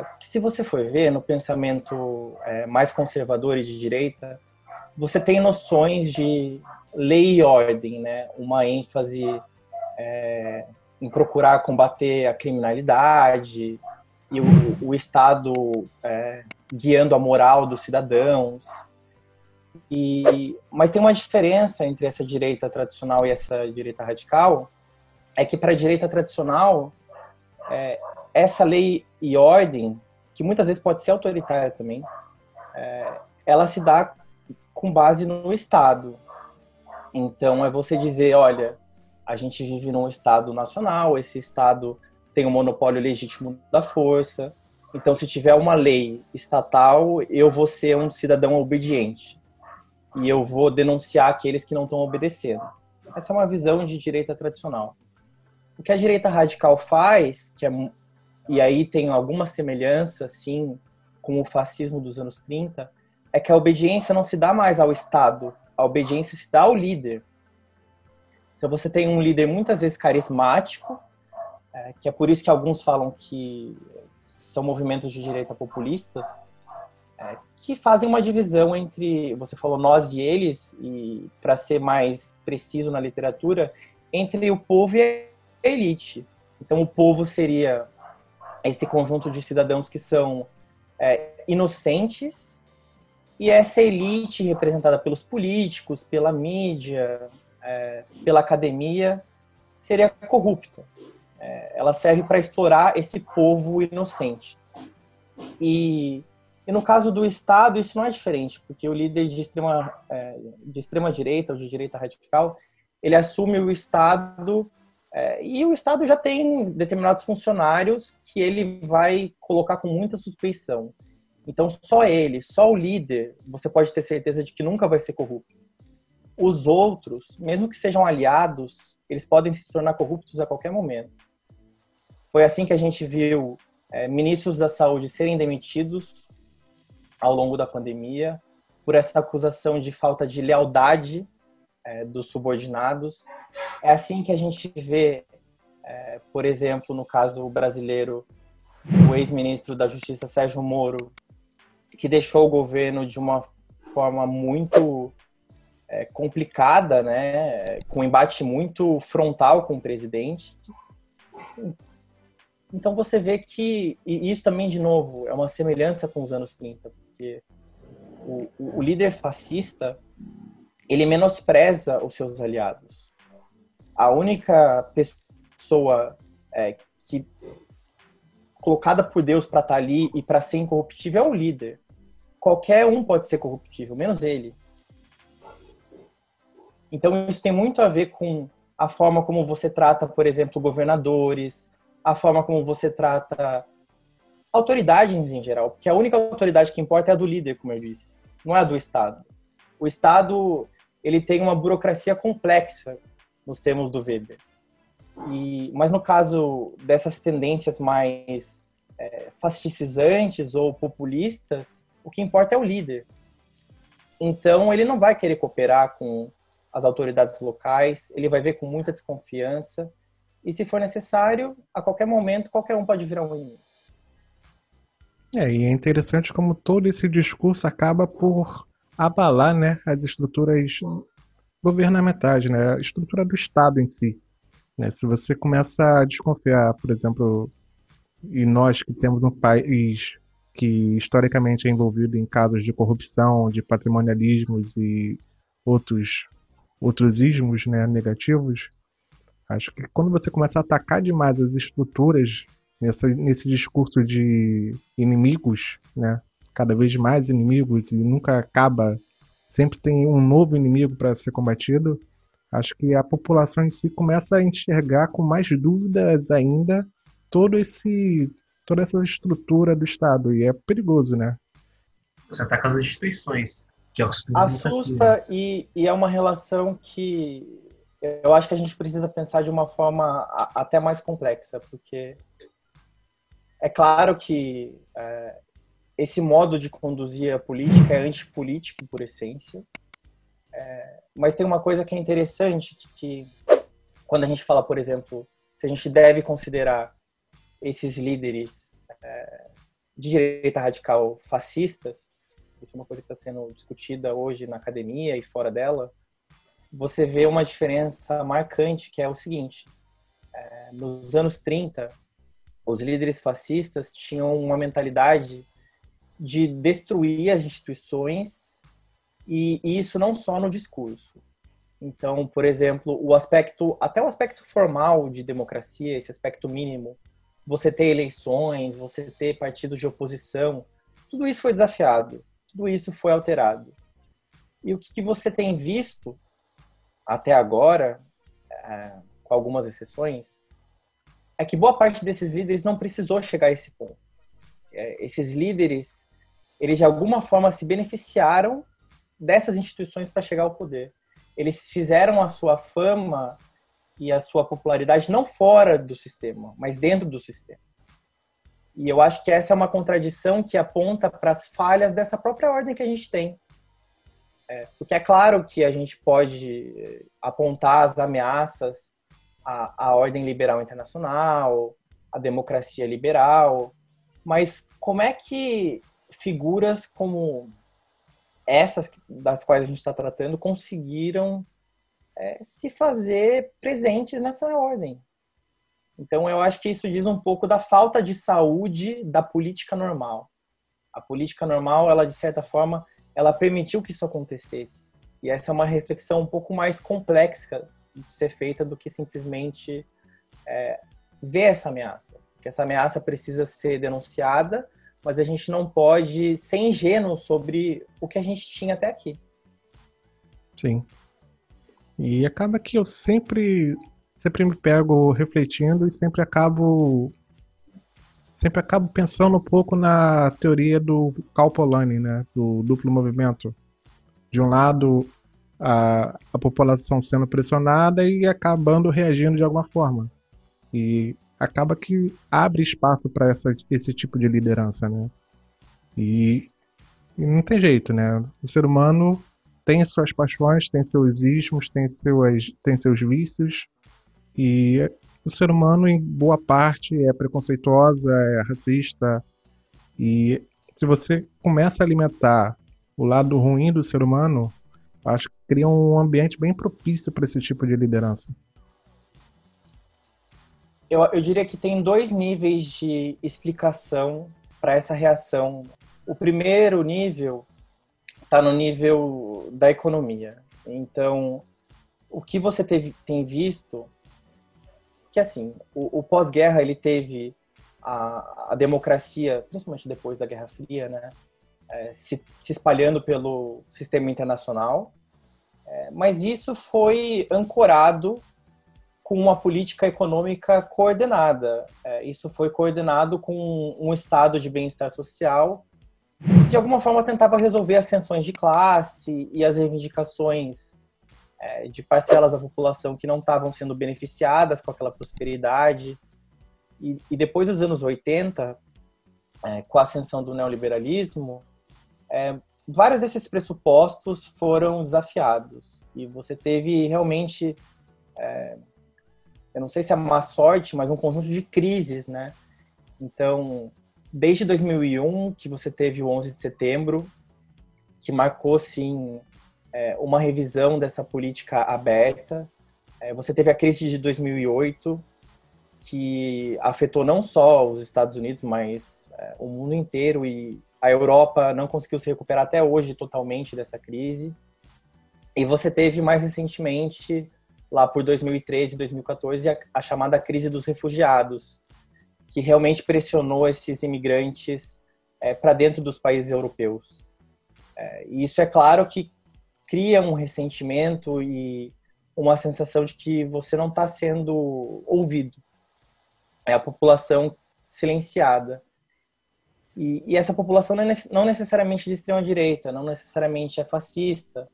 Porque se você for ver no pensamento mais conservador e de direita, você tem noções de lei e ordem, né? Uma ênfase em procurar combater a criminalidade e o Estado guiando a moral dos cidadãos. Mas tem uma diferença entre essa direita tradicional e essa direita radical, é que para a direita tradicional, essa lei e ordem, que muitas vezes pode ser autoritária também, ela se dá com base no Estado. Então, é você dizer, olha, a gente vive num Estado nacional, esse Estado tem um monopólio legítimo da força, então se tiver uma lei estatal, eu vou ser um cidadão obediente e eu vou denunciar aqueles que não estão obedecendo. Essa é uma visão de direita tradicional. O que a direita radical faz, e aí tem alguma semelhança, sim, com o fascismo dos anos 30, é que a obediência não se dá mais ao Estado, a obediência se dá ao líder. Então você tem um líder muitas vezes carismático, que é por isso que alguns falam que são movimentos de direita populistas, que fazem uma divisão entre, você falou nós e eles, e para ser mais preciso na literatura, entre o povo e a elite. Então o povo seria esse conjunto de cidadãos que são inocentes, e essa elite representada pelos políticos, pela mídia, pela academia, seria corrupta. Ela serve para explorar esse povo inocente. E no caso do Estado, isso não é diferente, porque o líder de extrema direita ou de direita radical, ele assume o Estado, e o Estado já tem determinados funcionários que ele vai colocar com muita suspeição. Então, só ele, só o líder, você pode ter certeza de que nunca vai ser corrupto. Os outros, mesmo que sejam aliados, eles podem se tornar corruptos a qualquer momento. Foi assim que a gente viu ministros da saúde serem demitidos ao longo da pandemia por essa acusação de falta de lealdade dos subordinados. É assim que a gente vê, por exemplo, no caso brasileiro, o ex-ministro da Justiça, Sérgio Moro, que deixou o governo de uma forma muito complicada, né, com um embate muito frontal com o presidente. Então você vê que, e isso também, de novo, é uma semelhança com os anos 30, porque o líder fascista, ele menospreza os seus aliados. A única pessoa que colocada por Deus para estar ali e para ser incorruptível é o líder. Qualquer um pode ser corruptível, menos ele. Então isso tem muito a ver com a forma como você trata, por exemplo, governadores, a forma como você trata autoridades em geral, porque a única autoridade que importa é a do líder, como eu disse, não é a do Estado. O Estado, ele tem uma burocracia complexa, nos termos do Weber. Mas no caso dessas tendências mais fascistas ou populistas, o que importa é o líder. Então ele não vai querer cooperar com as autoridades locais, ele vai ver com muita desconfiança, e se for necessário, a qualquer momento, qualquer um pode virar um inimigo. E é interessante como todo esse discurso acaba por abalar, né, as estruturas governamentais, né, a estrutura do Estado em si. Né? Se você começa a desconfiar, por exemplo, e nós que temos um país que historicamente é envolvido em casos de corrupção, de patrimonialismos e outros ismos, né, negativos, acho que quando você começa a atacar demais as estruturas nesse discurso de inimigos, né, cada vez mais inimigos e nunca acaba, sempre tem um novo inimigo para ser combatido, acho que a população em si começa a enxergar com mais dúvidas ainda toda essa estrutura do Estado, e é perigoso, né? Você ataca as instituições, que é o sistema de democracia. Assusta e é uma relação que eu acho que a gente precisa pensar de uma forma até mais complexa, porque é claro que esse modo de conduzir a política é antipolítico por essência, mas tem uma coisa que é interessante, que quando a gente fala, por exemplo, se a gente deve considerar esses líderes de direita radical fascistas, isso é uma coisa que está sendo discutida hoje na academia e fora dela, você vê uma diferença marcante, que é o seguinte: nos anos 30, os líderes fascistas tinham uma mentalidade de destruir as instituições, e isso não só no discurso. Então, por exemplo, até o aspecto formal de democracia, esse aspecto mínimo, você ter eleições, você ter partidos de oposição, tudo isso foi desafiado, tudo isso foi alterado. E o que você tem visto até agora, com algumas exceções, é que boa parte desses líderes não precisou chegar a esse ponto. Esses líderes, eles de alguma forma se beneficiaram dessas instituições para chegar ao poder. Eles fizeram a sua fama e a sua popularidade não fora do sistema, mas dentro do sistema. E eu acho que essa é uma contradição que aponta para as falhas dessa própria ordem que a gente tem. Porque é claro que a gente pode apontar as ameaças à ordem liberal internacional, à democracia liberal, mas como é que figuras como essas das quais a gente está tratando conseguiram se fazer presentes nessa ordem? Então eu acho que isso diz um pouco da falta de saúde da política normal. A política normal, ela de certa forma, ela permitiu que isso acontecesse. E essa é uma reflexão um pouco mais complexa de ser feita do que simplesmente ver essa ameaça. Porque essa ameaça precisa ser denunciada, mas a gente não pode ser ingênuo sobre o que a gente tinha até aqui. Sim. E acaba que eu sempre me pego refletindo e sempre acabo pensando um pouco na teoria do Karl Polanyi, né, do duplo movimento. De um lado, a população sendo pressionada e acabando reagindo de alguma forma. E acaba que abre espaço para esse tipo de liderança, né? E não tem jeito, né? O ser humano tem suas paixões, tem seus ismos, tem seus vícios, e o ser humano, em boa parte, é preconceituosa, é racista, e se você começa a alimentar o lado ruim do ser humano, acho que cria um ambiente bem propício para esse tipo de liderança. Eu diria que tem 2 níveis de explicação para essa reação. O primeiro nível está no nível da economia. Então, o que você tem visto, que assim, o pós-guerra ele teve a democracia, principalmente depois da Guerra Fria, né, se espalhando pelo sistema internacional, mas isso foi ancorado com uma política econômica coordenada. Isso foi coordenado com um estado de bem-estar social que, de alguma forma, tentava resolver as tensões de classe e as reivindicações de parcelas da população que não estavam sendo beneficiadas com aquela prosperidade. E depois dos anos 80, com a ascensão do neoliberalismo, vários desses pressupostos foram desafiados. E você teve realmente... eu não sei se é má sorte, mas um conjunto de crises, né? Então, desde 2001, que você teve o 11 de setembro, que marcou, sim, uma revisão dessa política aberta. Você teve a crise de 2008, que afetou não só os Estados Unidos, mas o mundo inteiro, e a Europa não conseguiu se recuperar até hoje totalmente dessa crise. E você teve, mais recentemente, lá por 2013 e 2014, a chamada crise dos refugiados, que realmente pressionou esses imigrantes para dentro dos países europeus. E isso é claro que cria um ressentimento e uma sensação de que você não está sendo ouvido. É a população silenciada. E essa população não necessariamente de extrema-direita, não necessariamente é fascista,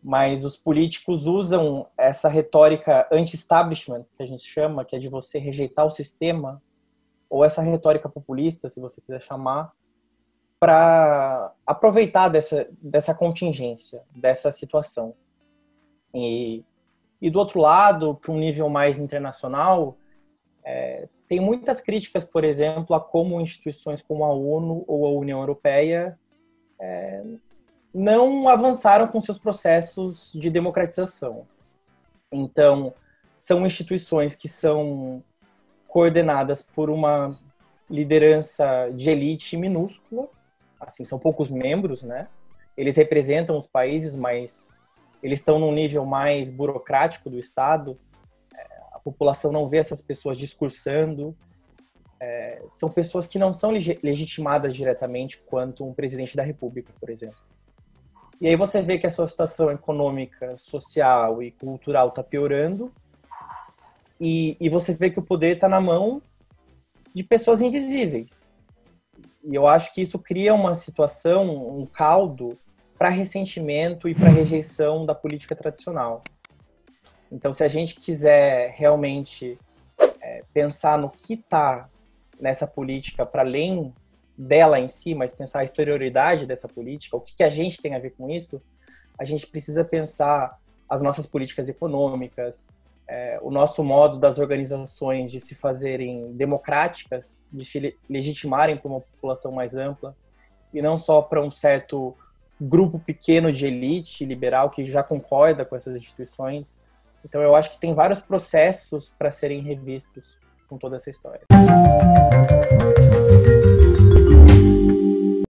mas os políticos usam essa retórica anti-establishment, que a gente chama, que é de você rejeitar o sistema, ou essa retórica populista, se você quiser chamar, para aproveitar dessa contingência, dessa situação. E do outro lado, para um nível mais internacional, tem muitas críticas, por exemplo, a como instituições como a ONU ou a União Europeia não avançaram com seus processos de democratização. Então, são instituições que são coordenadas por uma liderança de elite minúscula, assim, são poucos membros, né? Eles representam os países, mas eles estão num nível mais burocrático do Estado. A população não vê essas pessoas discursando. São pessoas que não são legitimadas diretamente quanto um presidente da República, por exemplo. E aí você vê que a sua situação econômica, social e cultural está piorando, e você vê que o poder está na mão de pessoas invisíveis. E eu acho que isso cria uma situação, um caldo para ressentimento e para rejeição da política tradicional. Então, se a gente quiser realmente pensar no que está nessa política para além dela em si, mas pensar a exterioridade dessa política, o que a gente tem a ver com isso, a gente precisa pensar as nossas políticas econômicas, o nosso modo das organizações de se fazerem democráticas, de se legitimarem para uma população mais ampla, e não só para um certo grupo pequeno de elite liberal que já concorda com essas instituições. Então eu acho que tem vários processos para serem revistos com toda essa história.